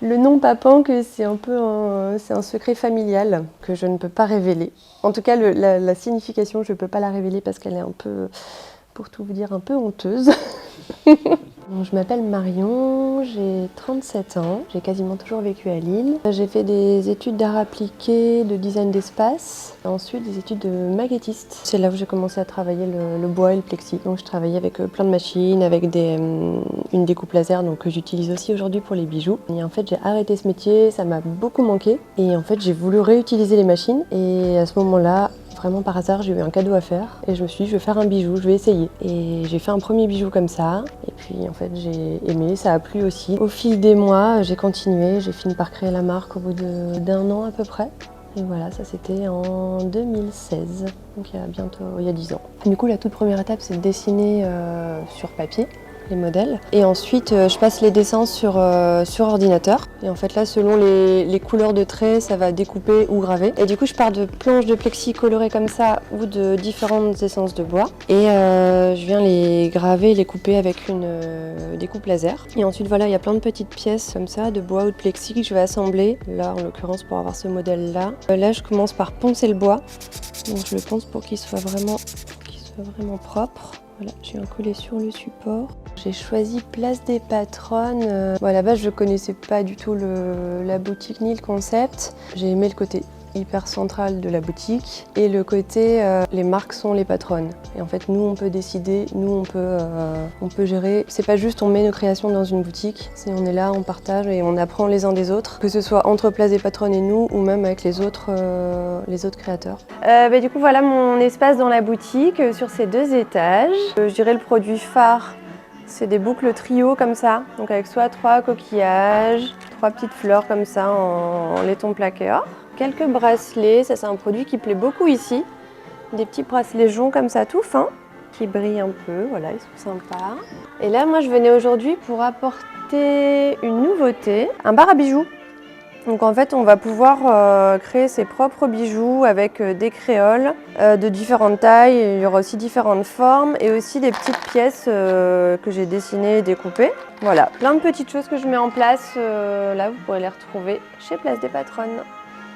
Le nom Papanque, c'est un peu c'est un secret familial que je ne peux pas révéler. En tout cas, la signification, je ne peux pas la révéler parce qu'elle est un peu, pour tout vous dire, un peu honteuse. Donc, je m'appelle Marion, j'ai 37 ans, j'ai quasiment toujours vécu à Lille. J'ai fait des études d'art appliqué, de design d'espace, ensuite des études de maquettiste. C'est là où j'ai commencé à travailler le bois et le plexi. Donc je travaillais avec plein de machines, avec une découpe laser donc, que j'utilise aussi aujourd'hui pour les bijoux. Et en fait j'ai arrêté ce métier, ça m'a beaucoup manqué. Et en fait j'ai voulu réutiliser les machines et à ce moment-là, vraiment par hasard, j'ai eu un cadeau à faire et je me suis dit je vais faire un bijou, je vais essayer. Et j'ai fait un premier bijou comme ça et puis en fait j'ai aimé, ça a plu aussi. Au fil des mois, j'ai continué, j'ai fini par créer la marque au bout d'un an à peu près. Et voilà, ça c'était en 2016, donc il y a 10 ans. Du coup la toute première étape c'est de dessiner sur papier les modèles. Et ensuite, je passe les dessins sur ordinateur. Et en fait, là, selon les couleurs de traits, ça va découper ou graver. Et du coup, je pars de planches de plexi colorées comme ça ou de différentes essences de bois. Et je viens les graver et les couper avec une découpe laser. Et ensuite, voilà, il y a plein de petites pièces comme ça, de bois ou de plexi que je vais assembler. Là, en l'occurrence, pour avoir ce modèle-là. Là, je commence par poncer le bois. Donc, je le ponce pour qu'il soit vraiment propre. Voilà, j'ai un collé sur le support. J'ai choisi Place des Patronnes. À la base, je connaissais pas du tout la boutique ni le concept. J'ai aimé le côté hyper central de la boutique et le côté les marques sont les patronnes. Et en fait, nous, on peut décider, nous, on peut gérer. C'est pas juste on met nos créations dans une boutique, c'est on est là, on partage et on apprend les uns des autres, que ce soit entre Place des Patronnes et nous ou même avec les autres créateurs. Du coup, voilà mon espace dans la boutique sur ces 2 étages. Je dirais le produit phare. C'est des boucles trio comme ça, donc avec soit 3 coquillages, 3 petites fleurs comme ça en laiton plaqué or. Quelques bracelets, ça c'est un produit qui plaît beaucoup ici. Des petits bracelets joncs comme ça tout fins, qui brillent un peu, voilà, ils sont sympas. Et là, moi je venais aujourd'hui pour apporter une nouveauté, un bar à bijoux. Donc en fait, on va pouvoir créer ses propres bijoux avec des créoles de différentes tailles. Il y aura aussi différentes formes et aussi des petites pièces que j'ai dessinées et découpées. Voilà, plein de petites choses que je mets en place. Là, vous pourrez les retrouver chez Place des Patronnes.